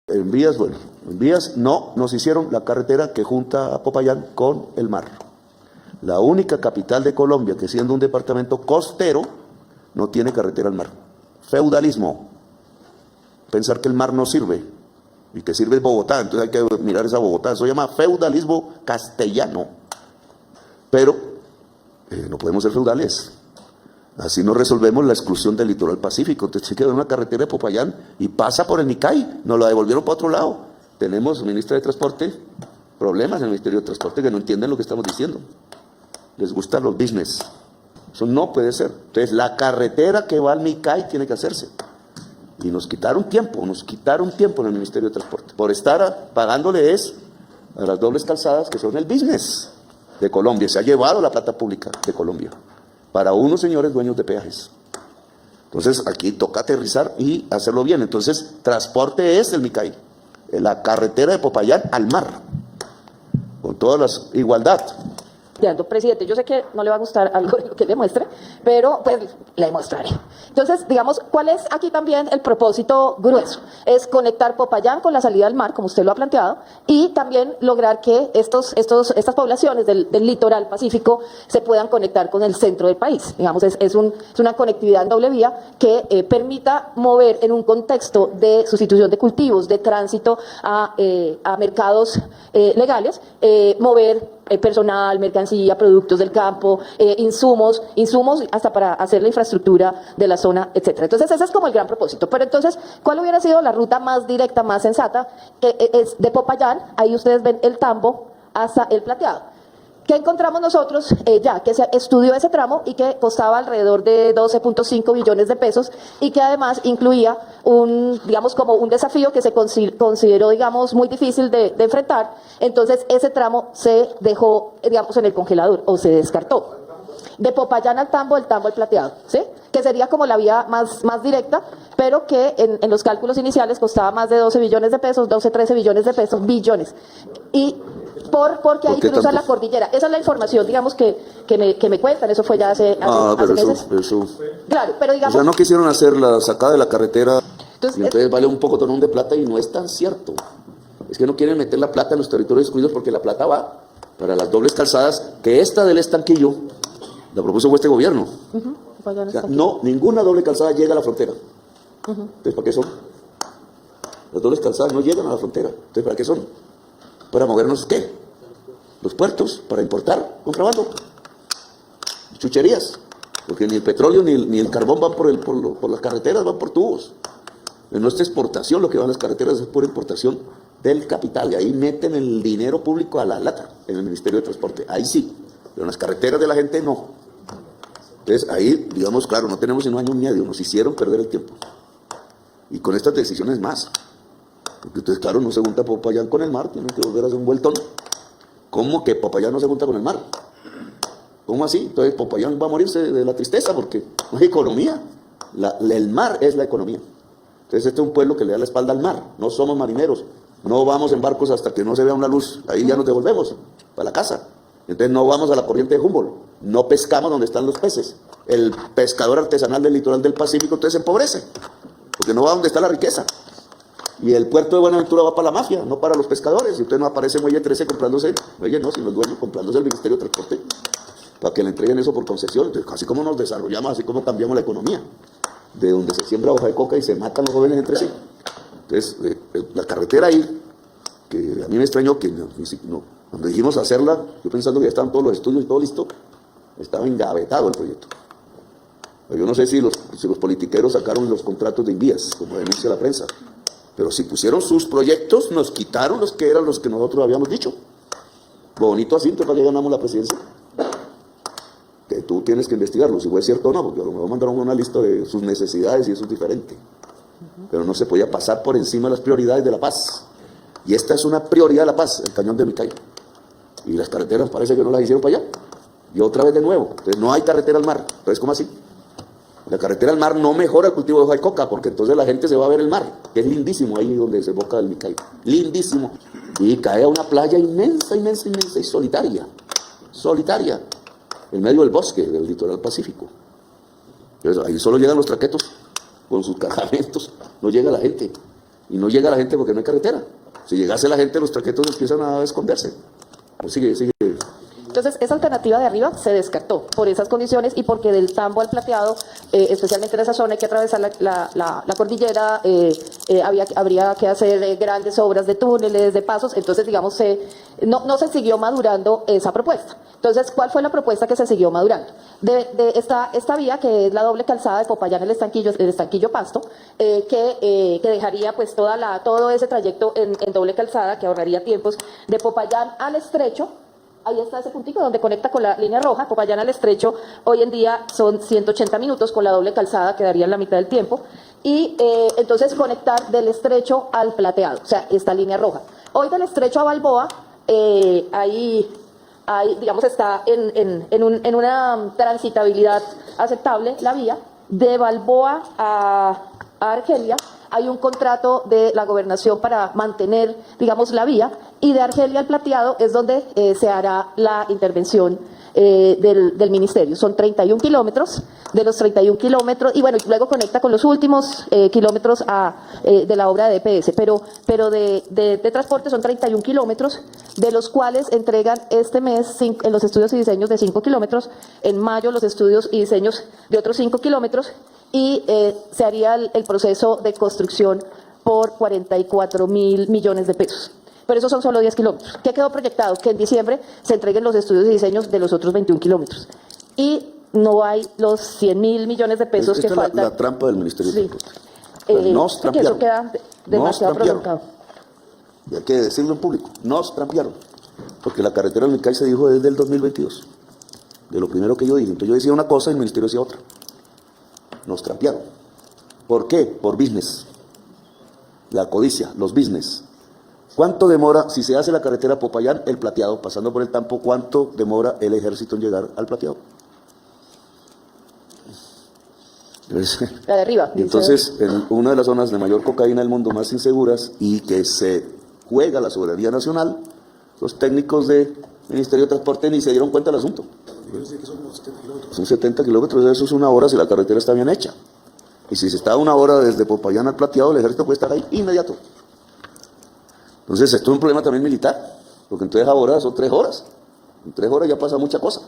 En vías, bueno, en vías no nos hicieron la carretera que junta a Popayán con el mar. La única capital de Colombia que, siendo un departamento costero, no tiene carretera al mar. Feudalismo. Pensar que el mar no sirve y que sirve Bogotá, entonces hay que mirar esa Bogotá. Eso se llama feudalismo castellano. Pero no podemos ser feudales. Así no resolvemos la exclusión del litoral pacífico. Entonces se queda una carretera de Popayán y pasa por el Nicay. Nos la devolvieron para otro lado. Tenemos, ministra de Transporte, problemas en el Ministerio de Transporte que no entienden lo que estamos diciendo. Les gustan los business. Eso no puede ser. Entonces la carretera que va al Nicay tiene que hacerse. Y nos quitaron tiempo en el Ministerio de Transporte. Por estar pagándole a las dobles calzadas que son el business de Colombia. Se ha llevado la plata pública de Colombia para unos señores dueños de peajes. Entonces aquí toca aterrizar y hacerlo bien. Entonces transporte es el Nicay, la carretera de Popayán al mar, con toda la igualdad. Presidente, yo sé que no le va a gustar algo de lo que le muestre, pero pues le mostraré. Entonces, digamos, ¿cuál es aquí también el propósito grueso? Es conectar Popayán con la salida al mar, como usted lo ha planteado, y también lograr que estas poblaciones del litoral pacífico se puedan conectar con el centro del país. Digamos, es una conectividad en doble vía que permita mover en un contexto de sustitución de cultivos, de tránsito a mercados legales, mover personal, mercancía, productos del campo, insumos hasta para hacer la infraestructura de la zona, etcétera. Entonces ese es como el gran propósito. Pero entonces, ¿cuál hubiera sido la ruta más directa, más sensata? Es de Popayán, ahí ustedes ven el Tambo, hasta el Plateado. ¿Qué encontramos nosotros? Ya que se estudió ese tramo y que costaba alrededor de 12.5 billones de pesos y que además incluía digamos, como un desafío que se consideró, digamos, muy difícil de enfrentar. Entonces ese tramo se dejó, digamos, en el congelador o se descartó. De Popayán al Tambo, el Tambo al Plateado, ¿sí? Que sería como la vía más directa, pero que en los cálculos iniciales costaba más de 12 billones de pesos, 12, 13 billones de pesos, billones. Y porque ahí cruza la cordillera. Esa es la información, digamos, que me cuentan. Eso fue ya hace meses. Claro, pero digamos... O sea, no quisieron hacer la sacada de la carretera, entonces vale un poco tonón de plata y no es tan cierto. Es que no quieren meter la plata en los territorios excluidos porque la plata va para las dobles calzadas, que esta del Estanquillo la propuso este gobierno. O sea, no, ninguna doble calzada llega a la frontera. Entonces, ¿para qué son? Las dobles calzadas no llegan a la frontera. Entonces, ¿para qué son? ¿Para movernos qué? Los puertos, para importar contrabando, chucherías, porque ni el petróleo ni el carbón van por las carreteras, van por tubos. En nuestra exportación, lo que van las carreteras es por importación del capital, y ahí meten el dinero público a la lata, en el Ministerio de Transporte, ahí sí, pero en las carreteras de la gente no. Entonces ahí, digamos, claro, no tenemos sino año y medio, nos hicieron perder el tiempo, y con estas decisiones más. Porque entonces, claro, no se junta Popayán con el mar, tienen que volver a hacer un vueltón. ¿Cómo que Popayán no se junta con el mar? ¿Cómo así? Entonces Popayán va a morirse de la tristeza porque no hay economía. El mar es la economía. Entonces este es un pueblo que le da la espalda al mar. No somos marineros. No vamos en barcos hasta que no se vea una luz. Ahí ya nos devolvemos para la casa. Entonces no vamos a la corriente de Humboldt. No pescamos donde están los peces. El pescador artesanal del litoral del Pacífico entonces se empobrece, porque no va donde está la riqueza. Y el puerto de Buenaventura va para la mafia, no para los pescadores. Y usted no aparece Muelle 13 comprándose, Muelle no, sino el dueño comprándose el Ministerio de Transporte, para que le entreguen eso por concesión. Entonces, así como nos desarrollamos, así como cambiamos la economía, de donde se siembra hoja de coca y se matan los jóvenes entre sí. Entonces, la carretera ahí, que a mí me extrañó que cuando dijimos hacerla, yo pensando que ya estaban todos los estudios y todo listo, estaba engavetado el proyecto. Yo no sé si los politiqueros sacaron los contratos de Invías, como denuncia la prensa. Pero si pusieron sus proyectos, nos quitaron los que eran los que nosotros habíamos dicho. Bonito asunto para que ganamos la presidencia. Que tú tienes que investigarlo, si fue cierto o no, porque a lo mejor mandaron una lista de sus necesidades y eso es diferente. Pero no se podía pasar por encima de las prioridades de la paz. Y esta es una prioridad de la paz, el cañón de Micay. Y las carreteras parece que no las hicieron para allá. Y otra vez de nuevo. Entonces no hay carretera al mar. Entonces, ¿cómo así? La carretera al mar no mejora el cultivo de hoja de coca, porque entonces la gente se va a ver el mar, que es lindísimo ahí donde se boca el Micay. Lindísimo. Y cae a una playa inmensa, inmensa, inmensa y solitaria. Solitaria. En medio del bosque, del litoral pacífico. Entonces ahí solo llegan los traquetos con sus cargamentos. No llega la gente. Y no llega la gente porque no hay carretera. Si llegase la gente, los traquetos empiezan a esconderse. Pues sigue. Entonces, esa alternativa de arriba se descartó por esas condiciones y porque del Tambo al Plateado, especialmente en esa zona, hay que atravesar la cordillera, habría que hacer grandes obras de túneles, de pasos, entonces, digamos, no se siguió madurando esa propuesta. Entonces, ¿cuál fue la propuesta que se siguió madurando? De esta vía, que es la doble calzada de Popayán, el estanquillo Pasto, que dejaría pues todo ese trayecto en doble calzada, que ahorraría tiempos, de Popayán al Estrecho. Ahí está ese puntico donde conecta con la línea roja. Popayán al Estrecho hoy en día son 180 minutos, con la doble calzada quedaría en la mitad del tiempo. Y entonces conectar del Estrecho al Plateado, o sea, esta línea roja. Hoy del Estrecho a Balboa, ahí digamos, está en una transitabilidad aceptable la vía. De Balboa a Argelia hay un contrato de la gobernación para mantener, digamos, la vía, y de Argelia al Plateado es donde se hará la intervención del ministerio. Son 31 kilómetros, de los 31 kilómetros, y bueno, luego conecta con los últimos kilómetros de la obra de DPS, pero de transporte son 31 kilómetros, de los cuales entregan este mes en los estudios y diseños de 5 kilómetros, en mayo los estudios y diseños de otros 5 kilómetros, y se haría el proceso de construcción por 44.000 millones de pesos. Pero esos son solo 10 kilómetros. ¿Qué quedó proyectado? Que en diciembre se entreguen los estudios y diseños de los otros 21 kilómetros. Y no hay los 100.000 millones de pesos que faltan. La trampa del Ministerio de Transporte. Nos trampearon. Que eso queda demasiado prolongado. Y hay que decirlo en público. Nos trampearon. Porque la carretera del Micay se dijo desde el 2022. De lo primero que yo dije. Entonces yo decía una cosa y el Ministerio decía otra. Nos trampearon. ¿Por qué? Por business. La codicia, los business. ¿Cuánto demora, si se hace la carretera Popayán, el Plateado, pasando por el Tambo, cuánto demora el ejército en llegar al Plateado? La de arriba. Entonces, en una de las zonas de mayor cocaína del mundo, más inseguras, y que se juega la soberanía nacional, los técnicos del Ministerio de Transporte ni se dieron cuenta del asunto. Son 70 kilómetros, eso es una hora si la carretera está bien hecha. Y si se está una hora desde Popayán al Plateado, el ejército puede estar ahí inmediato. Entonces, esto es un problema también militar, porque entonces ahora son 3 horas. En 3 horas ya pasa mucha cosa.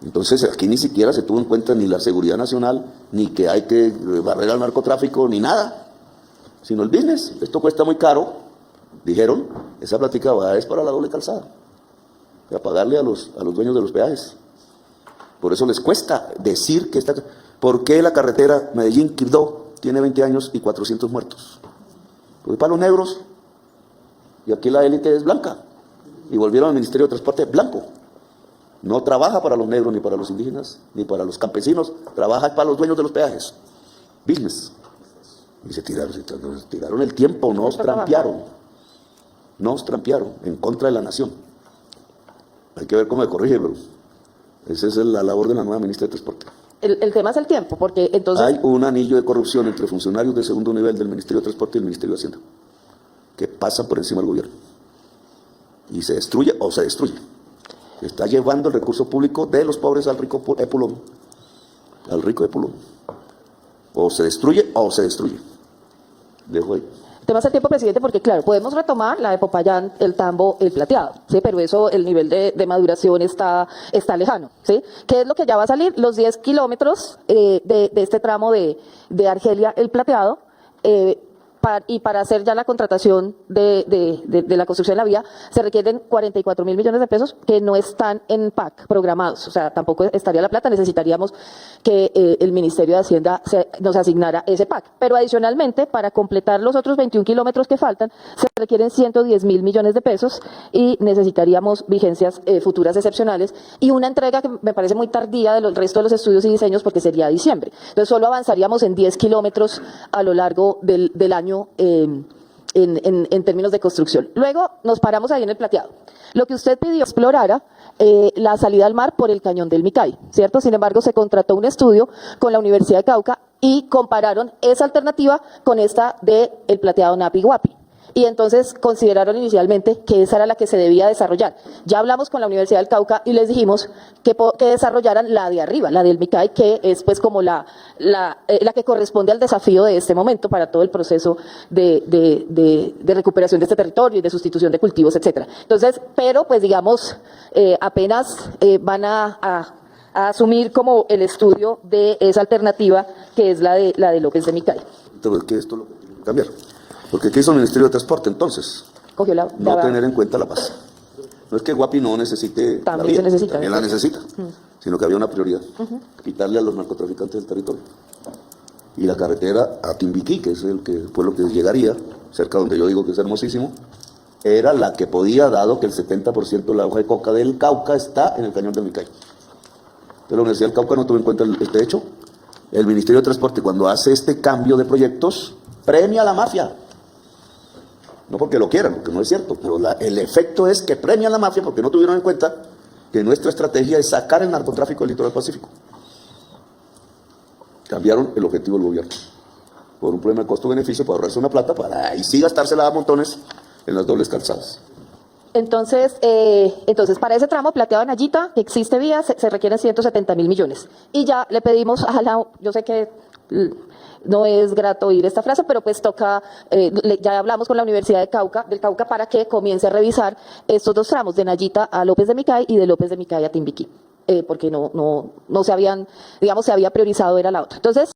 Entonces, aquí ni siquiera se tuvo en cuenta ni la seguridad nacional, ni que hay que barrer al narcotráfico, ni nada, sino el business. Esto cuesta muy caro, dijeron, esa plática es para la doble calzada, para pagarle a los dueños de los peajes. Por eso les cuesta decir que ¿por qué la carretera Medellín-Quibdó tiene 20 años y 400 muertos? Porque para los negros, y aquí la élite es blanca, y volvieron al Ministerio de Transporte blanco. No trabaja para los negros, ni para los indígenas, ni para los campesinos, trabaja para los dueños de los peajes. Business. Y se tiraron el tiempo, nos trampearon en contra de la nación. Hay que ver cómo se corrige, pero esa es la labor de la nueva ministra de Transporte. El tema es el tiempo, porque entonces... Hay un anillo de corrupción entre funcionarios de segundo nivel del Ministerio de Transporte y el Ministerio de Hacienda, que pasa por encima del gobierno. Y se destruye o se destruye. Se está llevando el recurso público de los pobres al rico epulón. Al rico epulón. O se destruye o se destruye. Dejo ahí. El tema es el tiempo, presidente, porque claro, podemos retomar la de Popayán, el Tambo, el Plateado, ¿sí? Pero eso, el nivel de maduración está lejano, ¿sí? ¿Qué es lo que ya va a salir? Los 10 kilómetros de este tramo de Argelia, el Plateado, y para hacer ya la contratación de la construcción de la vía, se requieren 44.000 millones de pesos que no están en PAC programados. O sea, tampoco estaría la plata, necesitaríamos que el Ministerio de Hacienda nos asignara ese PAC. Pero adicionalmente, para completar los otros 21 kilómetros que faltan, se requieren 110.000 millones de pesos y necesitaríamos vigencias futuras excepcionales y una entrega que me parece muy tardía del resto de los estudios y diseños, porque sería diciembre. Entonces, solo avanzaríamos en 10 kilómetros a lo largo del año en términos de construcción. Luego nos paramos ahí en el Plateado. Lo que usted pidió explorara la salida al mar por el cañón del Micay, ¿cierto? Sin embargo, se contrató un estudio con la Universidad de Cauca y compararon esa alternativa con esta de el Plateado Napi Guapi. y entonces consideraron inicialmente que esa era la que se debía desarrollar. Ya hablamos con la Universidad del Cauca y les dijimos que desarrollaran la de arriba, la del MICAI, que es pues como la que corresponde al desafío de este momento para todo el proceso de recuperación de este territorio y de sustitución de cultivos, etcétera. Entonces, pero pues digamos, apenas van a asumir como el estudio de esa alternativa que es la de López de Micay. Entonces, ¿qué esto es lo que tiene que cambiar? Porque ¿qué hizo el Ministerio de Transporte entonces? Cogió No tener en cuenta la paz. No es que Guapi no necesite También la vía, se necesita. también la necesita, sino que había una prioridad, quitarle a los narcotraficantes del territorio. Y la carretera a Timbiquí, que es el que fue lo que llegaría, cerca donde yo digo que es hermosísimo, era la que podía, dado que el 70% de la hoja de coca del Cauca está en el cañón del Micay. Entonces la Universidad del Cauca no tuvo en cuenta este hecho. El Ministerio de Transporte, cuando hace este cambio de proyectos, premia a la mafia. No porque lo quieran, porque no es cierto, pero el efecto es que premia a la mafia porque no tuvieron en cuenta que nuestra estrategia es sacar el narcotráfico del litoral pacífico. Cambiaron el objetivo del gobierno por un problema de costo-beneficio para ahorrarse una plata para ahí sí gastársela a montones en las dobles calzadas. Entonces, para ese tramo plateado en Nayita, que existe vía, se requieren 170.000 millones. Y ya le pedimos a yo sé que no es grato oír esta frase, pero pues toca, ya hablamos con la Universidad del Cauca para que comience a revisar estos dos tramos, de Nayita a López de Micay y de López de Micay a Timbiquí, porque no se habían, digamos, se había priorizado era la otra. Entonces,